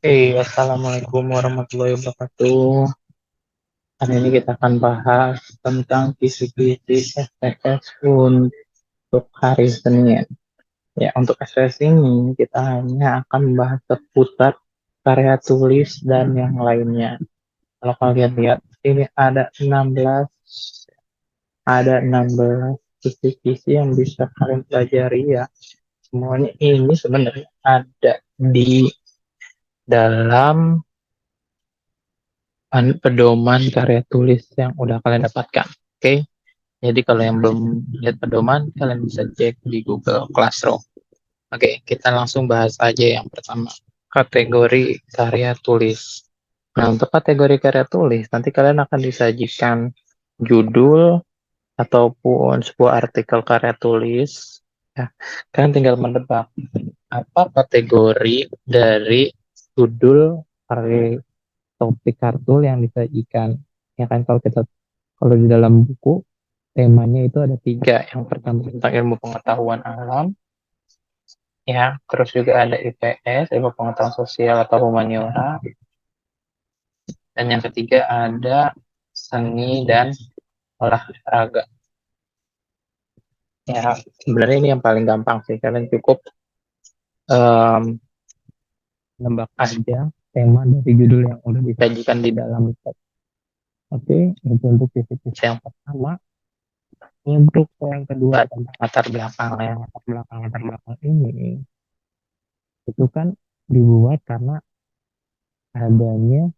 Assalamualaikum warahmatullahi wabarakatuh. Hari ini kita akan bahas tentang kisi-kisi STS untuk hari Senin. Ya, untuk STS ini kita hanya akan membahas seputar karya tulis dan yang lainnya. Kalau kalian lihat, ini ada 16 kisi-kisi yang bisa kalian pelajari ya. Semuanya ini sebenarnya ada di dalam pedoman karya tulis yang udah kalian dapatkan. Oke, jadi kalau yang belum lihat pedoman, kalian bisa cek di Google Classroom. Oke, kita langsung bahas aja yang pertama, kategori karya tulis. Nah, untuk kategori karya tulis, nanti kalian akan disajikan judul ataupun sebuah artikel karya tulis. Ya, kalian tinggal menebak apa kategori dari judul karya topik kartul yang disajikan. Ya kan, kalau di dalam buku temanya itu ada tiga. Yang pertama tentang ilmu pengetahuan alam, ya, terus juga ada IPS, ilmu pengetahuan sosial atau humaniora, dan yang ketiga ada seni dan olahraga. Ya, sebenarnya ini yang paling gampang sih. Kalian cukup um, nembak aja tema dari judul yang udah disajikan di dalam teks. Oke, itu untuk tips yang pertama. Untuk yang kedua tentang latar belakang ini itu kan dibuat karena adanya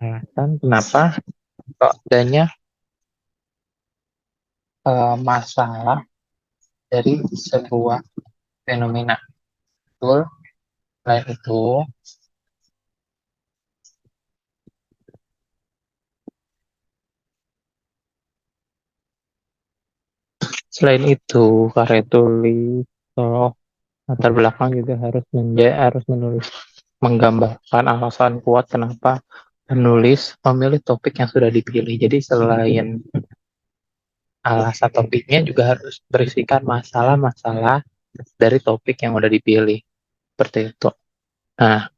alasan kenapa kok adanya masalah dari sebuah fenomena. Betul. Selain itu, karya tulis atau latar belakang juga harus menulis, menggambarkan alasan kuat kenapa penulis memilih topik yang sudah dipilih. Jadi selain alasan topiknya juga harus berisikan masalah-masalah dari topik yang udah dipilih. Seperti itu. Nah,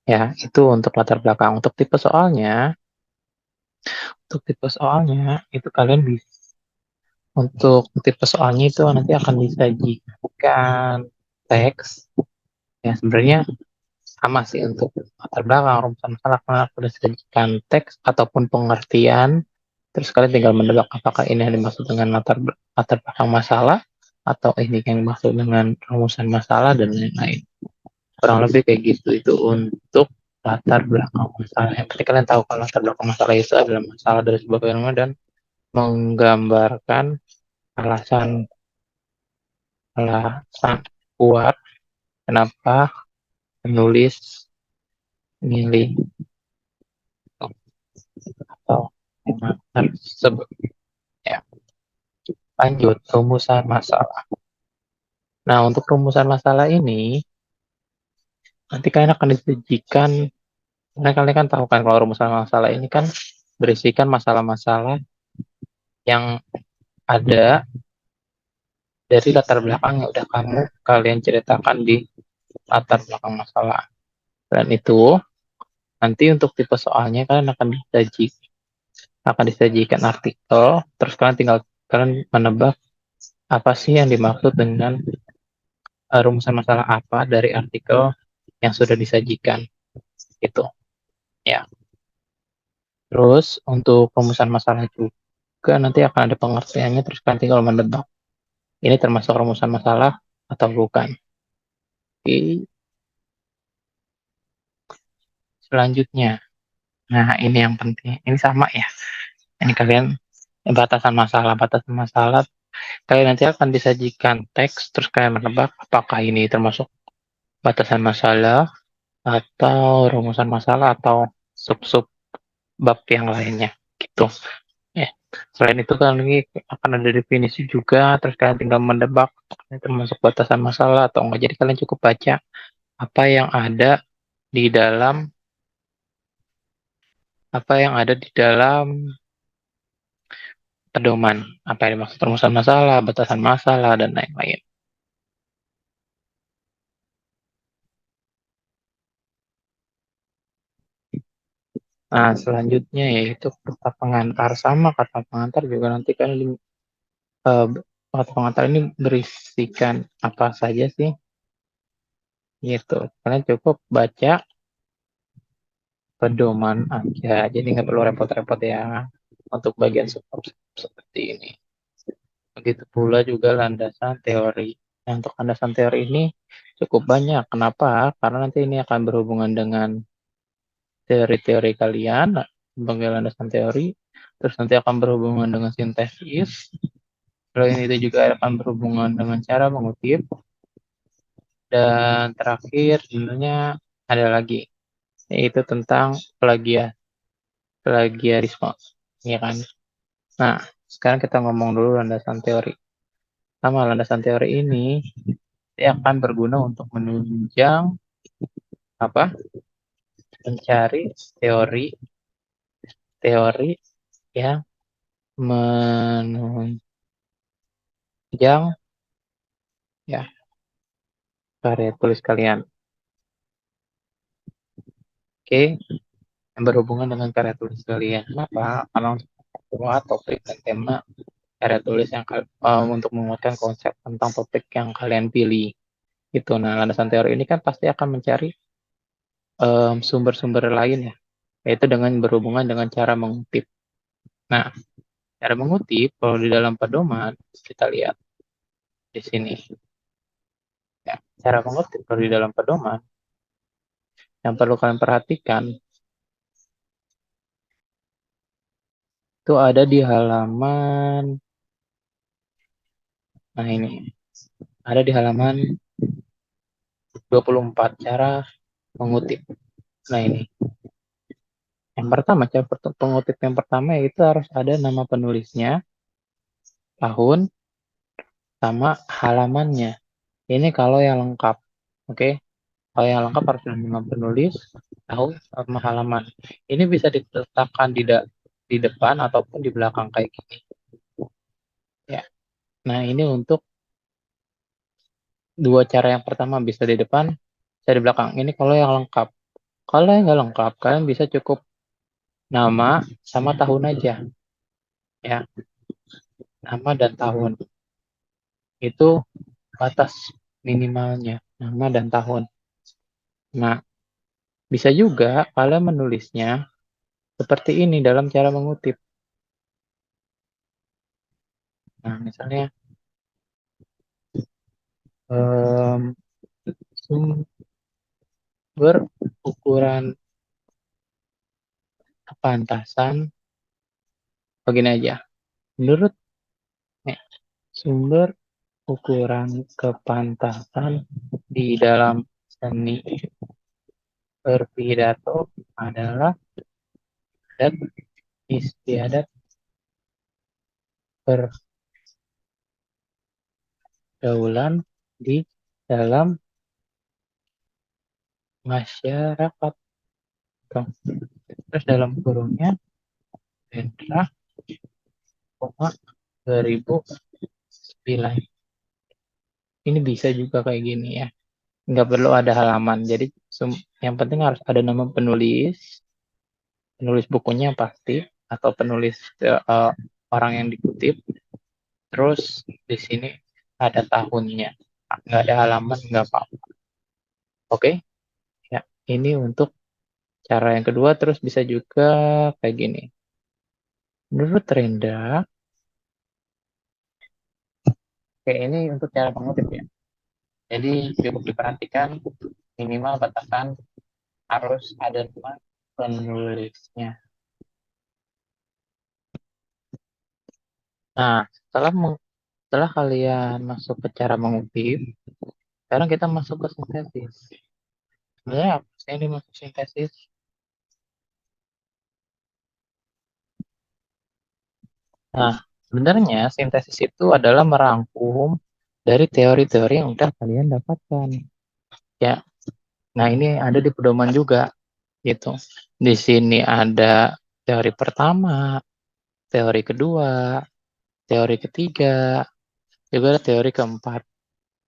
ya, itu untuk latar belakang. Untuk tipe soalnya itu kalian bisa, untuk tipe soalnya itu nanti akan disajikan teks. Ya, sebenarnya sama sih untuk latar belakang, rumusan masalah, karena sudah disajikan teks ataupun pengertian. Terus kalian tinggal menebak apakah ini yang dimaksud dengan latar belakang masalah atau ini yang dimaksud dengan rumusan masalah dan lain-lain. Kurang lebih kayak gitu itu untuk latar belakang masalah. Yang penting kalian tahu kalau latar belakang masalah itu adalah masalah dari sebuah fenomena dan menggambarkan alasan alasan kuat kenapa penulis milih atau tema tersebut. Ya, lanjut rumusan masalah. Nah, untuk rumusan masalah ini nanti kalian akan disajikan. Nah, kalian kan tahu kan kalau rumusan masalah ini kan berisikan masalah-masalah yang ada dari latar belakang yang udah kalian ceritakan di latar belakang masalah. Dan itu nanti untuk tipe soalnya kalian akan disajikan artikel, terus kalian menebak apa sih yang dimaksud dengan rumusan masalah apa dari artikel yang sudah disajikan itu. Ya. Terus untuk rumusan masalah juga nanti akan ada pengertiannya, terus kalian tinggal menebak ini termasuk rumusan masalah atau bukan. Oke, selanjutnya. Nah, ini yang penting. Ini sama ya. Ini kalian batasan masalah. Kalian nanti akan disajikan teks, terus kalian menebak apakah ini termasuk batasan masalah atau rumusan masalah atau sub-sub bab yang lainnya. Gitu. Ya. Selain itu kan lagi akan ada definisi juga, terus kalian tinggal menebak ini termasuk batasan masalah atau enggak. Jadi kalian cukup baca apa yang ada di dalam pedoman, apa yang dimaksud rumusan masalah, batasan masalah, dan lain-lain. Nah, selanjutnya yaitu kata pengantar. Sama kata pengantar juga nanti kan kata pengantar ini berisikan apa saja sih? Gitu. Kalian cukup baca pedoman aja. Jadi nggak perlu repot-repot ya untuk bagian seperti ini. Begitu pula juga landasan teori. Nah, untuk landasan teori ini cukup banyak. Kenapa? Karena nanti ini akan berhubungan dengan teori-teori kalian sebagai landasan teori. Terus nanti akan berhubungan dengan sintesis. Selain itu juga akan berhubungan dengan cara mengutip. Dan terakhir sebenarnya ada lagi, yaitu tentang plagiarisme. Ya kan? Nah, sekarang kita ngomong dulu landasan teori. Sama landasan teori ini akan berguna untuk menunjang apa? Mencari teori yang menunjang ya karya tulis kalian. Oke, yang berhubungan dengan karya tulis kalian. Kenapa? Karena untuk topik dan tema karya tulis yang untuk menguatkan konsep tentang topik yang kalian pilih. Itu. Nah, landasan teori ini kan pasti akan mencari sumber-sumber lain ya, yaitu dengan berhubungan dengan cara mengutip. Nah, cara mengutip kalau di dalam pedoman kita lihat di sini. Ya, cara mengutip kalau di dalam pedoman yang perlu kalian perhatikan itu ada di halaman, nah ini ada di halaman 24 cara mengutip. Nah ini yang pertama, cara pengutip yang pertama itu harus ada nama penulisnya, tahun, sama halamannya. Ini kalau yang lengkap, oke? Kalau yang lengkap harus ada nama penulis, tahun, sama halaman. Ini bisa diletakkan di depan ataupun di belakang kayak gini. Ya. Nah ini untuk dua cara yang pertama, bisa di depan, bisa di belakang. Ini kalau yang lengkap. Kalau yang nggak lengkap, kalian bisa cukup nama sama tahun aja. Ya, nama dan tahun. Itu batas minimalnya, nama dan tahun. Nah, bisa juga kalian menulisnya seperti ini dalam cara mengutip. Nah, misalnya um, sumber ukuran kepantasan, begini aja. Menurut sumber ukuran kepantasan di dalam seni berpidato adalah adat istiadat pergaulan di dalam masyarakat. Terus dalam kurungnya Hendra, 2009. Ini bisa juga kayak gini ya. Nggak perlu ada halaman. Jadi yang penting harus ada nama penulis bukunya pasti, atau penulis orang yang dikutip. Terus di sini ada tahunnya. Nggak ada halaman, nggak apa-apa. Oke? Ya, ini untuk cara yang kedua. Terus bisa juga kayak gini. Menurut Renda, kayak ini untuk cara mengutip ya. Jadi cukup diperhatikan minimal batasan harus ada nama penulisnya. Nah, setelah kalian masuk ke cara mengutip, sekarang kita masuk ke sintesis. Sebenarnya apa sih yang dimaksud sintesis? Nah, sebenarnya sintesis itu adalah merangkum dari teori-teori yang udah kalian dapatkan. Ya, nah ini ada di pedoman juga, gitu. Di sini ada teori pertama, teori kedua, teori ketiga, juga ada teori keempat.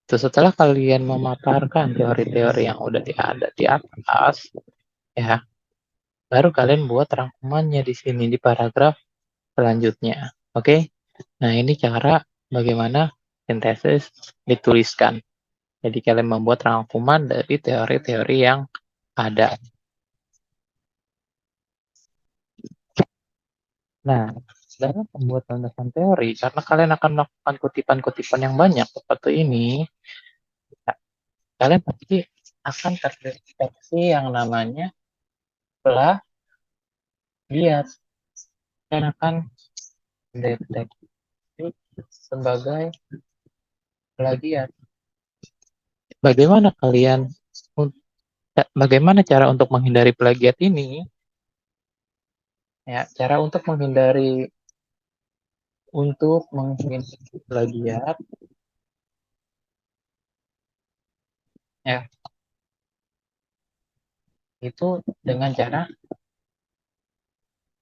Terus setelah kalian memaparkan teori-teori yang udah ada di atas, ya, baru kalian buat rangkumannya di sini di paragraf selanjutnya. Oke? Nah, ini cara bagaimana sintesis dituliskan. Jadi kalian membuat rangkuman dari teori-teori yang ada. Nah, dalam pembuatan dasar teori, karena kalian akan melakukan kutipan-kutipan yang banyak seperti ini, ya, kalian pasti akan terdeteksi yang namanya plagiat. Kalian akan deteksi sebagai plagiat. Bagaimana kalian, bagaimana cara untuk menghindari plagiat ini? Ya, cara untuk menghindari plagiat, ya, itu dengan cara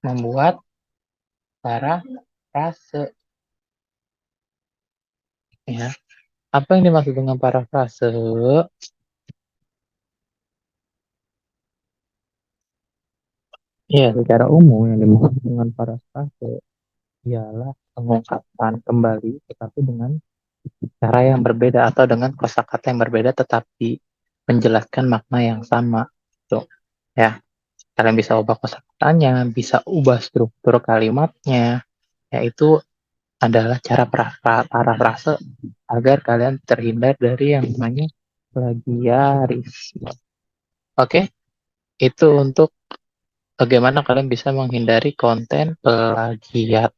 membuat parafrase. Ya, apa yang dimaksud dengan parafrase? Ya, secara umum yang dimaksud dengan parafrase ialah pengungkapan kembali, tetapi dengan cara yang berbeda atau dengan kosakata yang berbeda, tetapi menjelaskan makna yang sama. Tuh, ya, kalian bisa ubah kosakatanya, bisa ubah struktur kalimatnya. Yaitu adalah cara parafrase agar kalian terhindar dari yang namanya plagiarisme. Oke, itu untuk bagaimana kalian bisa menghindari konten plagiat.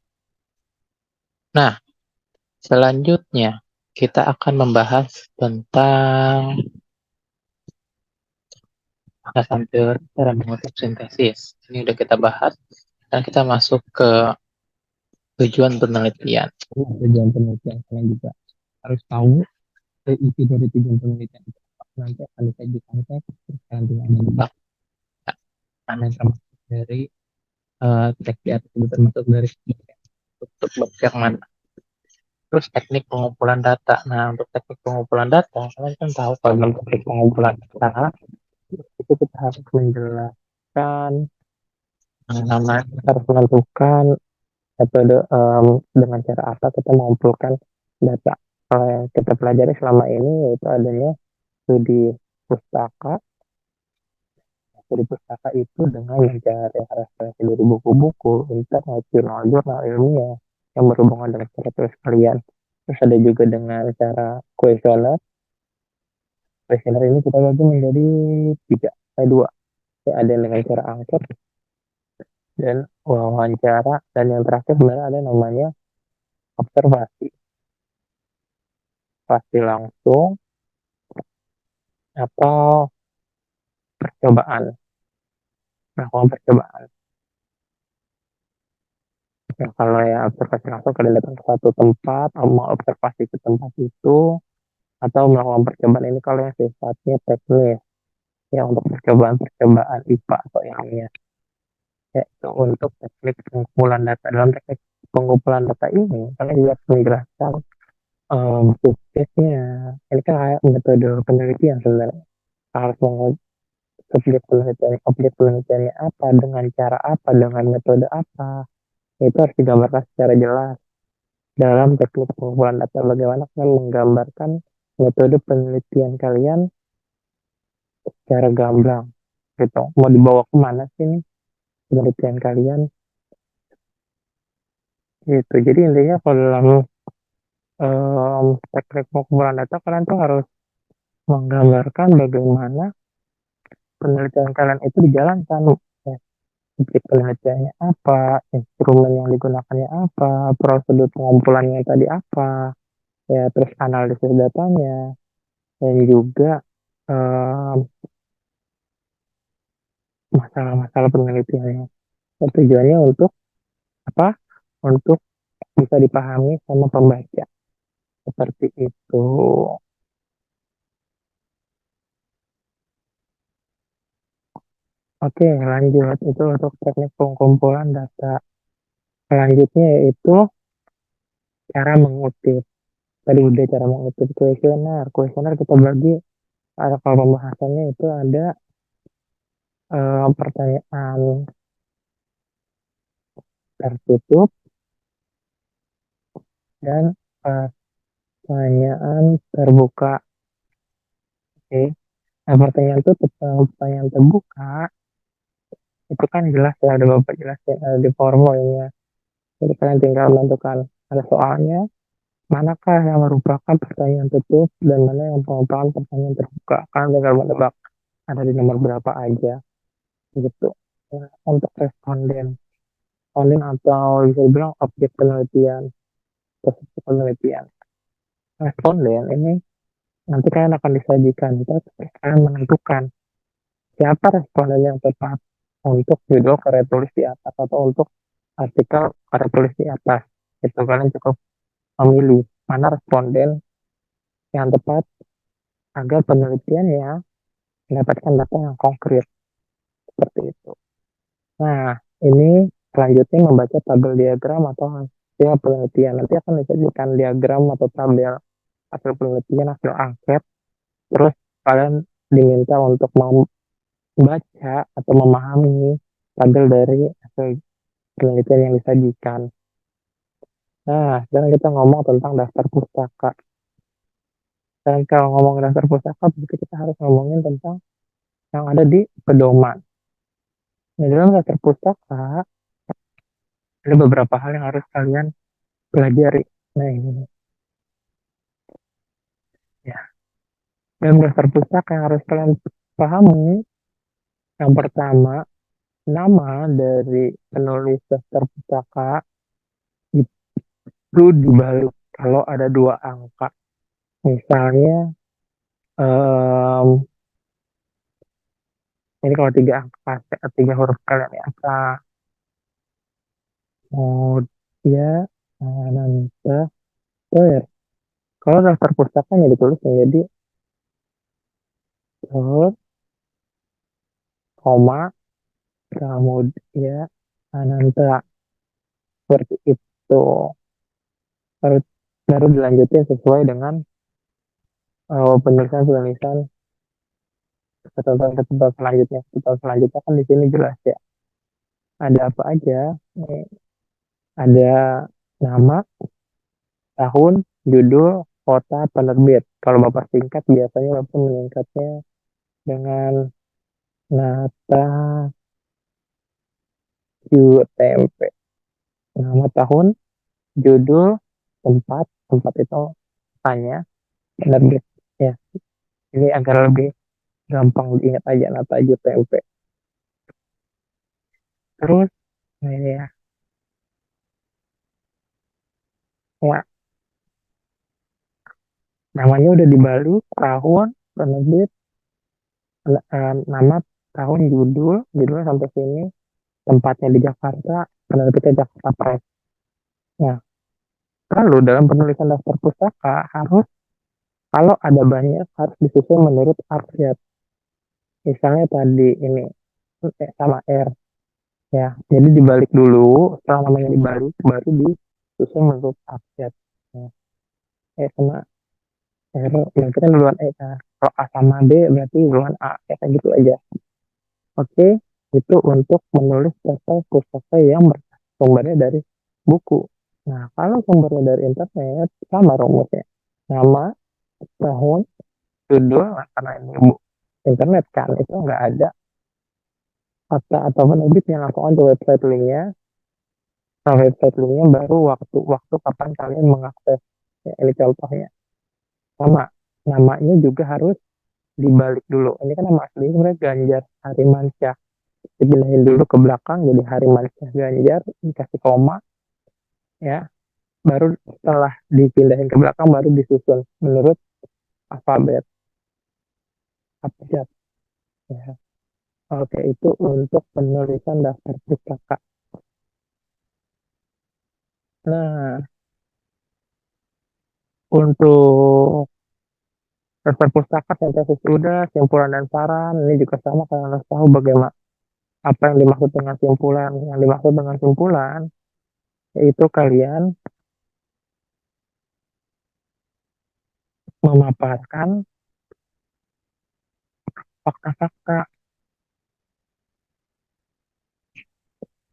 Nah, selanjutnya kita akan membahas tentang dasar teori cara mengutip sintesis. Ini udah kita bahas dan kita masuk ke tujuan penelitian. Tujuan penelitian kalian juga harus tahu isi dari tujuan penelitian itu nanti akan disajikan teks terus kalian tinggal menebak mana yang termasuk dari teks di atas itu termasuk dari untuk bab yang mana. Terus teknik pengumpulan data. Nah, untuk teknik pengumpulan data, kalian kan tahu kalau dalam teknik pengumpulan data itu kita harus menjelaskan nama, kita harus menentukan metode dengan cara apa kita mengumpulkan data. Kalau yang kita pelajari selama ini yaitu adanya studi pustaka. Studi pustaka itu dengan mencari referensi dari buku-buku, internet, jurnal-jurnal ilmiah yang berhubungan dengan cara tulis kalian. Terus ada juga dengan cara kuesioner. Kuesioner ini kita bagi menjadi tiga, dua. Ya, ada yang dengan cara angket dan wawancara, dan yang terakhir sebenarnya ada namanya observasi, pasti langsung atau percobaan, melakukan percobaan. Nah, kalau ya observasi langsung kalian datang ke suatu tempat, mau observasi ke tempat itu, atau melakukan percobaan ini kalau yang sifatnya teknis, ya untuk percobaan-percobaan IPA atau ilmiah, yaitu untuk teknik pengumpulan data. Dalam teknik pengumpulan data ini, kalian juga harus menjelaskan suksesnya. Ini kan kayak metode penelitian sebenarnya. Harus mengubah objek penelitiannya apa, dengan cara apa, dengan metode apa, itu harus digambarkan secara jelas dalam teknik pengumpulan data. Bagaimana kalian menggambarkan metode penelitian kalian secara gamblang gitu, mau dibawa kemana sih nih penelitian kalian gitu. Jadi intinya kalau dalam teknik pengumpulan data kalian tuh harus menggambarkan bagaimana penelitian kalian itu dijalankan, ya, objek penelitiannya apa, instrumen yang digunakannya apa, prosedur pengumpulannya tadi apa, ya, terus analisis datanya, dan juga masalah-masalah penelitiannya. Dan tujuannya untuk apa? Untuk bisa dipahami sama pembaca. Seperti itu. Oke, lanjut. Itu untuk teknik pengumpulan data. Selanjutnya yaitu cara mengutip. Tadi udah cara mengutip kuesioner. Kuesioner kita bagi, ada kalau pembahasannya itu ada pertanyaan tertutup dan pertanyaan terbuka. Oke. Nah, pertanyaan tutup sama pertanyaan terbuka itu kan jelas ya, ada Bapak jelasin di formunya. Jadi kalian tinggal menentukan ada soalnya, manakah yang merupakan pertanyaan tutup dan mana yang merupakan pertanyaan terbuka. Kalian tinggal menebak ada di nomor berapa aja gitu. Nah, untuk responden atau bisa dibilang objek penelitian, proses penelitian. Responden ini nanti kalian akan disajikan, terus kalian menentukan siapa responden yang tepat untuk judul karya tulis di atas atau untuk artikel karya tulis di atas. Itu kalian cukup memilih mana responden yang tepat agar penelitiannya mendapatkan data yang konkret seperti itu. Nah, ini selanjutnya membaca tabel diagram atau hasil penelitian. Nanti akan disajikan diagram atau tabel hasil penelitian, hasil angket. Terus kalian diminta untuk membaca atau memahami tabel dari hasil penelitian yang disajikan. Nah, sekarang kita ngomong tentang daftar pustaka. Dan kalau ngomong daftar pustaka, berarti kita harus ngomongin tentang yang ada di pedoman. Nah, dalam daftar pustaka, ada beberapa hal yang harus kalian pelajari. Nah, ini nih, ya. Dalam daftar pustaka yang harus kalian pahami, yang pertama, nama dari penulis daftar pustaka itu dibalik kalau ada dua angka. Misalnya, em, ini kalau tiga angka, tiga huruf kalian ya, angka Mudia Ananta Ter. Kalau daftar pustakanya ditulis menjadi terus, koma, Pramudia Ananta seperti itu. Baru, baru dilanjutin sesuai dengan penulisan-penulisan catatan selanjutnya. Catatan selanjutnya kan di sini jelas ya. Ada apa aja? Nih, ada nama, tahun, judul, kota, penerbit. Kalau Bapak singkat, biasanya Bapak menyingkatnya dengan Nata tempe. Nama, tahun, judul, tempat itu tanya, penerbit. Ya, ini agar lebih gampang diingat aja Nata tempe. Terus, ini ya, ya, namanya udah dibalik, tahun, penerbit, nama, tahun, judul sampai sini, tempatnya di Jakarta, penerbitnya Jakarta Press. Nah, lalu dalam penulisan daftar pustaka harus kalau ada banyak harus disusun menurut abjad. Misalnya tadi ini sama R ya. Jadi dibalik dulu, setelah namanya dibalik baru disusun menurut abjad. Nah, sama R berarti kan duluan E kan. Kalau A sama B berarti duluan A ya kayak gitu aja. Oke, itu untuk menulis daftar pustaka yang sumbernya dari buku. Nah, kalau sumbernya dari internet sama rumusnya. Nama, tahun, judul, nah, karena ini internet kan itu nggak ada kata atau penerbitnya, langsung aja website linknya. Nah, website linknya baru waktu kapan kalian mengakses. Ya, ini contohnya. Sama, namanya juga harus dibalik dulu. Ini kan nama aslinya sebenarnya Ganjar Harimansyah. Dipindahin dulu ke belakang jadi Harimansyah Ganjar, dikasih koma, ya. Baru setelah dipindahin ke belakang baru disusun menurut alfabet abjad. Ya. Oke, itu untuk penulisan daftar pustaka. Nah, untuk daftar pustaka, sintesis udah, simpulan dan saran, ini juga sama, kalian harus tahu bagaimana apa yang dimaksud dengan simpulan. Yang dimaksud dengan simpulan yaitu kalian memaparkan fakta-fakta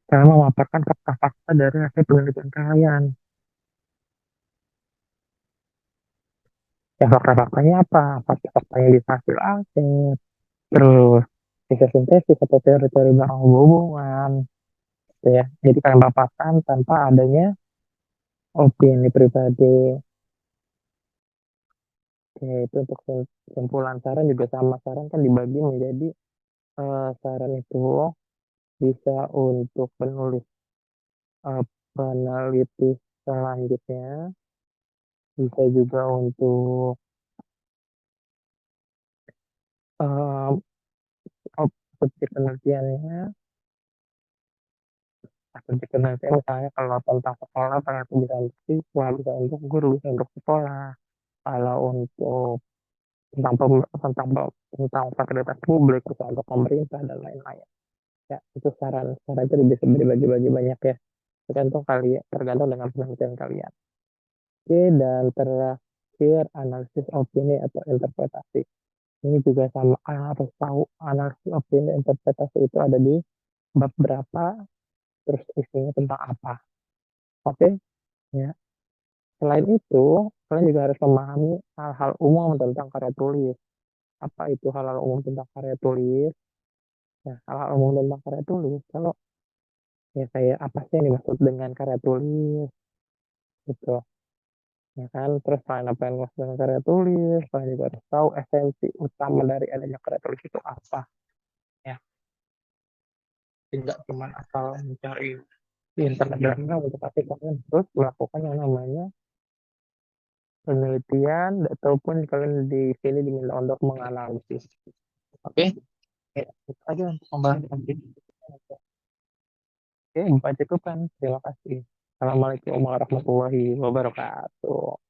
Cara memaparkan fakta-fakta dari hasil penelitian kalian. Ya fakta-faktanya apa? Fakta-fakta yang bisa hasil angket, terus bisa sintesis atau teori-teori belakang hubungan, gitu ya. Jadi kalian paparkan tanpa adanya opini pribadi. Ya, itu untuk kesimpulan saran juga sama. Saran kan dibagi menjadi saran itu bisa untuk penulis peneliti selanjutnya, bisa juga untuk eh, subjek penelitiannya, subjek penelitian misalnya kalau tentang sekolah, ternyata bisa untuk siswa, bisa untuk guru, bisa untuk sekolah. Kalau untuk tentang tentang fasilitas publik, bisa untuk pemerintah dan lain-lain. Ya, itu saran itu bisa dibagi-bagi banyak ya. Tergantung dengan penelitian kalian. Oke, dan terakhir analisis opini atau interpretasi. Ini juga sama, harus tahu analisis opini interpretasi itu ada di bab berapa, terus isinya tentang apa. Oke, ya. Selain itu, kalian juga harus memahami hal-hal umum tentang karya tulis. Apa itu hal-hal umum tentang karya tulis? Ya, hal-hal umum tentang karya tulis. Kalau ya kayak apa sih yang dimaksud dengan karya tulis? Gitu. Ya kan, terus selain apa yang dimaksud dengan karya tulis, kalian juga harus tahu esensi utama dari adanya karya tulis itu apa. Ya, tidak cuma asal mencari di internet dan tapi kalian terus melakukan yang namanya penelitian ataupun kalian di sini diminta untuk menganalisis. Oke, ya, itu aja untuk pembahasan ini. Oke, Bapak cukupkan. Terima kasih. Assalamualaikum warahmatullahi wabarakatuh.